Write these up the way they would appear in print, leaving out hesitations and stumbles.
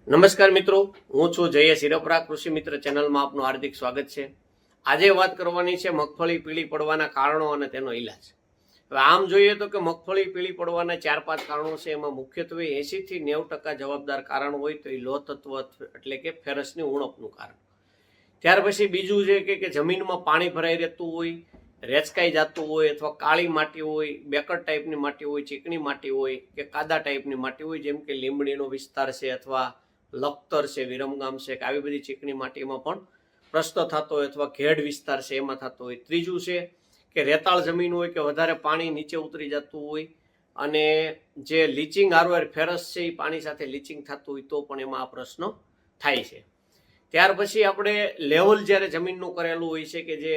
નમસ્કાર મિત્રો, હું છું જયેશ હિરપરા. કૃષિ મિત્ર ચેનલમાં આપનું હાર્દિક સ્વાગત છે. આજે વાત કરવાની છે મગફળી પીળી પડવાના કારણો અને તેનો ઈલાજ. હવે આમ જોઈએ તો કે મગફળી પીળી પડવાના 4-5 કારણો છે. એમાં મુખ્યત્વે 80 થી 90% જવાબદાર કારણ હોય તો એ લોહ તત્વ એટલે કે ફેરસની ઉણપનું કારણ. ત્યાર પછી બીજું છે કે જમીનમાં પાણી ભરાઈ રહેતું હોય, રેચકાઈ જતું હોય, અથવા કાળી માટી હોય, બેકર ટાઈપની માટી હોય, ચીકણી માટી હોય કે કાદા ટાઈપની માટી હોય, જેમ કે લીમડીનો વિસ્તાર છે અથવા લખતર છે, વિરમગામ છે કે આવી બધી ચીકણી માટીમાં પણ પ્રશ્ન થતો હોય, અથવા ઘેડ વિસ્તાર છે એમાં થતો હોય. ત્રીજું છે કે રેતાળ જમીન હોય કે વધારે પાણી નીચે ઉતરી જતું હોય અને જે લીચિંગ હારવાર ફેરસ છે એ પાણી સાથે લીચિંગ થતું હોય તો પણ એમાં આ પ્રશ્ન થાય છે. ત્યાર પછી આપણે લેવલ જ્યારે જમીનનું કરેલું હોય છે કે જે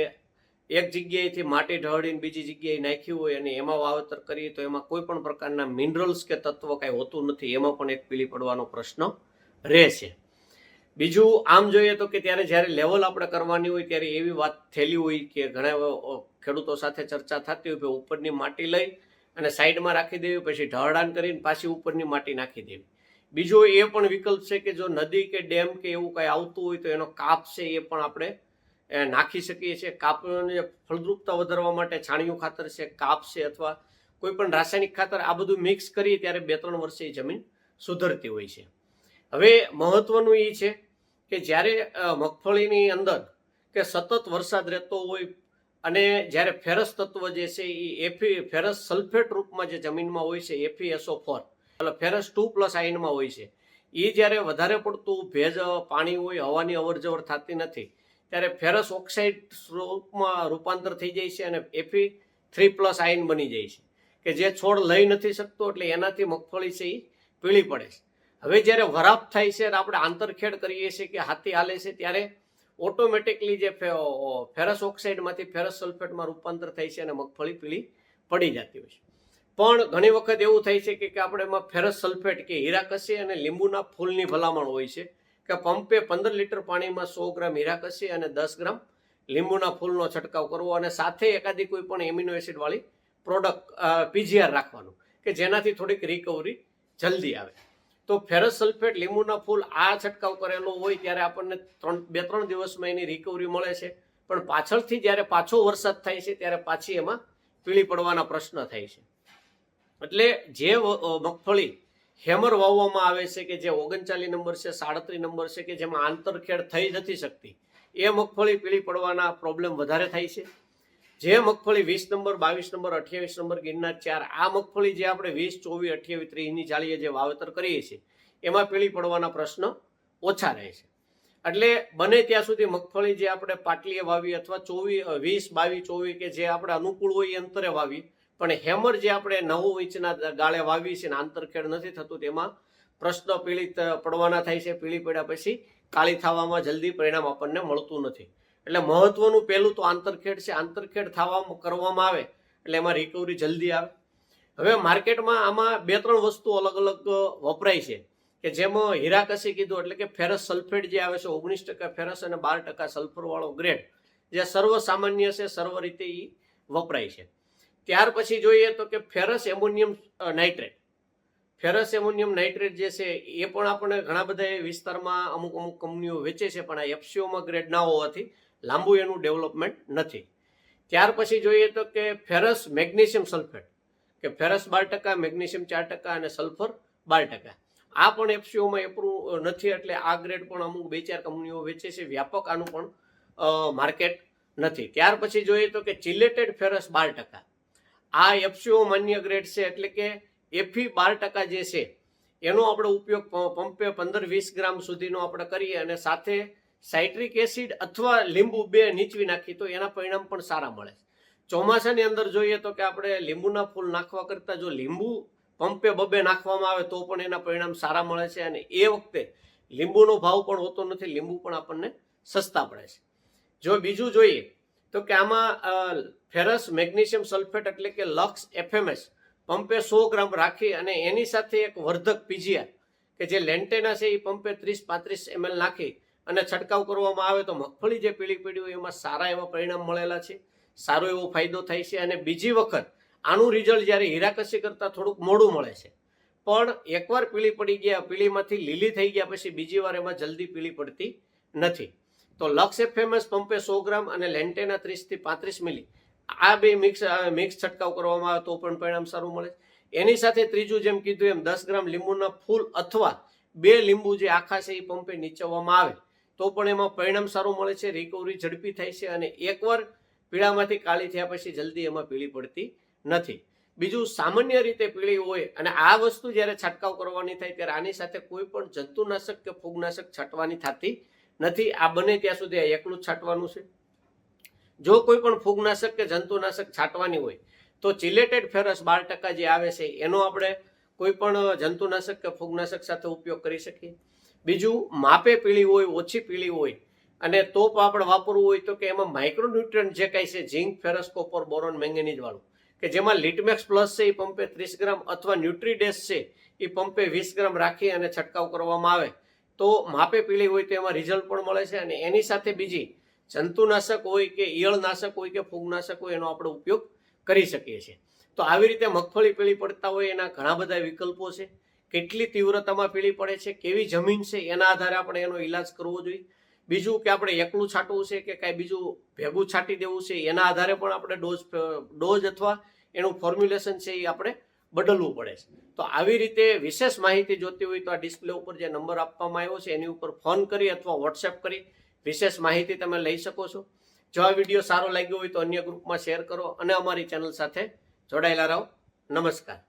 એક જગ્યાએથી માટી ઢળીને બીજી જગ્યાએ નાખ્યું હોય અને એમાં વાવેતર કરીએ તો એમાં કોઈ પણ પ્રકારના મિનરલ્સ કે તત્વ કાંઈ હોતું નથી, એમાં પણ એક પીળી પડવાનો પ્રશ્ન રહે છે. બીજું આમ જોઈએ તો કે ત્યારે જ્યારે લેવલ આપણે કરવાની હોય ત્યારે એવી વાત થયેલી હોય કે ઘણા ખેડૂતો સાથે ચર્ચા થતી હોય કે ઉપરની માટી લઈ અને સાઈડમાં રાખી દેવી, પછી ઢળાણ કરીને પાછી ઉપરની માટી નાખી દેવી. બીજો એ પણ વિકલ્પ છે કે જો નદી કે ડેમ કે એવું કંઈ આવતું હોય તો એનો કાપ છે એ પણ આપણે નાખી શકીએ છીએ. કાપની ફળદ્રુપતા વધારવા માટે છાણિયું ખાતર છે, કાપ છે અથવા કોઈ પણ રાસાયણિક ખાતર, આ બધું મિક્સ કરીએ ત્યારે 2-3 વર્ષે એ જમીન સુધરતી હોય છે. હવે મહત્વનું એ છે કે જ્યારે મગફળીની અંદર કે સતત વરસાદ રહેતો હોય અને જ્યારે ફેરસ તત્વ જે છે એ ફેરસ સલ્ફેટ રૂપમાં જે જમીનમાં હોય છે, FeSO4 એટલે ફેરસ 2+ આયનમાં હોય છે, એ જ્યારે વધારે પડતું ભેજ પાણી હોય, હવાની અવરજવર થતી નથી, ત્યારે ફેરસ ઓક્સાઇડ સ્વરૂપમાં રૂપાંતર થઈ જાય છે અને Fe3+ આયન બની જાય છે કે જે છોડ લઈ નથી શકતો, એટલે એનાથી મગફળી છે એ પીળી પડે છે. હવે જ્યારે વરાપ થાય છે, આપણે આંતરખેડ કરીએ છીએ કે હાથી હાલે છે, ત્યારે ઓટોમેટિકલી જે ફેરસ ઓક્સાઇડમાંથી ફેરસ સલ્ફેટમાં રૂપાંતર થાય છે અને મગફળી પીળી પડી જતી હોય છે. પણ ઘણી વખત એવું થાય છે કે આપણે એમાં ફેરસ સલ્ફેટ કે હીરાકસી અને લીંબુના ફૂલની ભલામણ હોય છે કે પંપે 15 લીટર પાણીમાં 100 ગ્રામ હીરાકસી અને 10 ગ્રામ લીંબુના ફૂલનો છંટકાવ કરવો અને સાથે એકાદી કોઈ પણ એમિનો એસિડ વાળી પ્રોડક્ટ PGR રાખવાનું કે જેનાથી થોડીક રિકવરી જલ્દી આવે. તો ફેરસ સલ્ફેટ, લીંબુના ફૂલ આ છંટકાવ કરેલો હોય ત્યારે આપણને 2-3 દિવસમાં એની રિકવરી મળે છે. પણ પાછળથી જ્યારે પાછો વરસાદ થાય છે ત્યારે પાછી એમાં પીળી પડવાના પ્રશ્ન થાય છે. એટલે જે મગફળી હેમર વાવવામાં આવે છે કે જે 39 નંબર છે, 37 નંબર છે કે જેમાં આંતરખેડ થઈ નથી શકતી, એ મગફળી પીળી પડવાના પ્રોબ્લેમ વધારે થાય છે. જે મગફળી 20 નંબર, 22 નંબર, 28 નંબર, ગિરનાર 4, આ મગફળી જે આપણે 20, 24, 28, 30ની જાળીએ જે વાવેતર કરીએ છીએ એમાં પીળી પડવાના પ્રશ્ન ઓછા રહે છે. એટલે બને ત્યાં સુધી મગફળી જે આપણે પાટલીએ વાવી અથવા 20, 22, 24 કે જે આપણે અનુકૂળ હોય એ અંતરે વાવી, પણ હેમર જે આપણે 9 ઇંચના ગાળે વાવી છે ને આંતરખેડ નથી થતું, તેમાં પ્રશ્ન પીળી પડવાના થાય છે. પીળી પડ્યા પછી કાળી થવામાં જલ્દી પરિણામ આપણને મળતું નથી. એટલે મહત્વનું પહેલું તો આંતરખેડ છે. આંતરખેડ કરવામાં આવે એટલે એમાં રિકવરી જલ્દી આવે. હવે માર્કેટમાં આમાં 2-3 વસ્તુ અલગ અલગ વપરાય છે કે જેમાં હીરાકસી કીધું એટલે કે ફેરસ સલ્ફેટ જે આવે છે, 19% ફેરસ અને 12% સલ્ફર વાળો ગ્રેડ જે સર્વસામાન્ય છે, સર્વ રીતે એ વપરાય છે. ત્યાર પછી જોઈએ તો કે ferrous ammonium nitrate. Ferrous ammonium nitrate જે છે એ પણ આપણે ઘણા બધા વિસ્તારમાં અમુક કંપનીઓ વેચે છે, પણ આ FCOમાં ગ્રેડ ના હોવાથી લાંબુ એનું ડેવલપમેન્ટ નથી. ત્યાર પછી જોઈએ તો કે ફેરસ મેગ્નેશિયમ સલ્ફેટ કે ફેરસ 12%, મેગ્નેશિયમ 4% અને સલ્ફર 12%. આ પણ FCOમાં એપ્રુવ નથી, એટલે આ ગ્રેડ પણ અમુક 2-4 કંપનીઓ વેચે છે. વ્યાપક આનું પણ માર્કેટ નથી. ત્યાર પછી જોઈએ તો કે ચિલેટેડ ફેરસ 12%, આ FCO માન્ય ગ્રેડ છે, એટલે કે Fe12% જે છે એનો આપણે ઉપયોગ પંપે 15-20 ગ્રામ સુધીનો આપણે કરીએ અને સાથે સાઇટ્રિક એસિડ અથવા લીંબુ 2 નીચવી નાખી તો એના પરિણામ પણ સારા મળે. ચોમાસાની અંદર જોઈએ તો કે આપણે લીંબુના ફૂલ નાખવા કરતાં જો લીંબુ પંપે 2 નાખવામાં આવે તો પણ એના પરિણામ સારા મળે છે અને એ વખતે લીંબુનો ભાવ પણ હોતો નથી, લીંબુ પણ આપણને સસ્તા પડે છે. જો બીજું જોઈએ તો કે આમાં ફેરસ મેગ્નેશિયમ સલ્ફેટ એટલે કે લક્સ FMS પંપે 100 ગ્રામ રાખી અને એની સાથે એક વર્ધક PGR કે જે લેન્ટેના છે એ પંપે 30-35 ml નાખી અને છંટકાવ કરવામાં આવે તો મગફળી જે પીળી પડી હોય એમાં સારા એવા પરિણામ મળેલા છે, સારો એવો ફાયદો થાય છે. અને બીજી વખત આનું રિઝલ્ટ જ્યારે હીરાકસી કરતાં થોડુંક મોડું મળે છે, પણ એકવાર પીળી પડી ગયા, પીળીમાંથી લીલી થઈ ગયા પછી બીજી વાર એમાં જલ્દી પીળી પડતી નથી. તો લક્સ એફએમએસ પંપે 100 ગ્રામ અને લેન્ટેના 30 થી 35 મિલી આ બે મિક્સ છંટકાવ કરવામાં આવે તો પણ પરિણામ સારું મળે. એની સાથે ત્રીજું જેમ કીધું એમ 10 ગ્રામ લીંબુના ફૂલ અથવા 2 લીંબુ જે આખા છે એ પંપે નીચવવામાં આવે તો પણ એમાં પરિણામ સારું મળે છે, રિકવરી ઝડપી થાય છે અને એકવાર પીળામાંથી કાળી થયા પછી જલ્દી એમાં પીળી પડતી નથી. બીજું, સામાન્ય રીતે પીળી હોય અને આ વસ્તુ જ્યારે છંટકાવ કરવાની થાય ત્યારે આની સાથે કોઈ પણ જંતુનાશક કે ફૂગનાશક છાંટવાની થતી નથી. આ બને ત્યાં સુધી આ એકલું જ છાંટવાનું છે. જો કોઈ પણ ફૂગનાશક કે જંતુનાશક છાંટવાની હોય તો ચિલેટેડ ફેરસ 12% જે આવે છે એનો આપણે કોઈ પણ જંતુનાશક કે ફૂગનાશક સાથે ઉપયોગ કરી શકીએ. બીજું, માપે પીળી હોય, ઓછી પીળી હોય અને તો આપણે વાપરવું હોય તો કે એમાં માઇક્રોન્યુટ્રન્ટ જે કાંઈ છે ઝીંક, ફેરસ, કોપર, બોરોન, મેંગેનીઝ વાળું કે જેમાં લિટમેક્સ પ્લસ છે એ પંપે 30 ગ્રામ અથવા ન્યુટ્રીડેસ છે એ પંપે 20 ગ્રામ રાખી અને છંટકાવ કરવામાં આવે તો માપે પીળી હોય તો એમાં રિઝલ્ટ પણ મળે છે. અને એની સાથે બીજી જંતુનાશક હોય કે ઈયળનાશક હોય કે ફૂગનાશક હોય એનો આપણે ઉપયોગ કરી શકીએ છીએ. તો આવી રીતે મગફળી પીળી પડતા હોય એના ઘણા બધા વિકલ્પો છે. કેટલી તીવ્રતામાં પીળી પડે છે, કેવી જમીન છે એના આધારે આપણે એનો ઈલાજ કરવો જોઈએ. બીજું કે આપણે એકલું છાંટવું છે કે કાંઈ બીજું ભેગું છાંટી દેવું છે એના આધારે પણ આપણે ડોઝ અથવા એનું ફોર્મ્યુલેશન છે એ આપણે બદલવું પડે છે. તો આવી રીતે વિશેષ માહિતી જોતી હોય તો આ ડિસ્પ્લે ઉપર જે નંબર આપવામાં આવ્યો છે એની ઉપર ફોન કરી અથવા વોટ્સએપ કરી વિશેષ માહિતી તમે લઈ શકો છો. જો આ વિડીયો સારો લાગ્યો હોય તો અન્ય ગ્રુપમાં શેર કરો અને અમારી ચેનલ સાથે જોડાયેલા રહો. નમસ્કાર.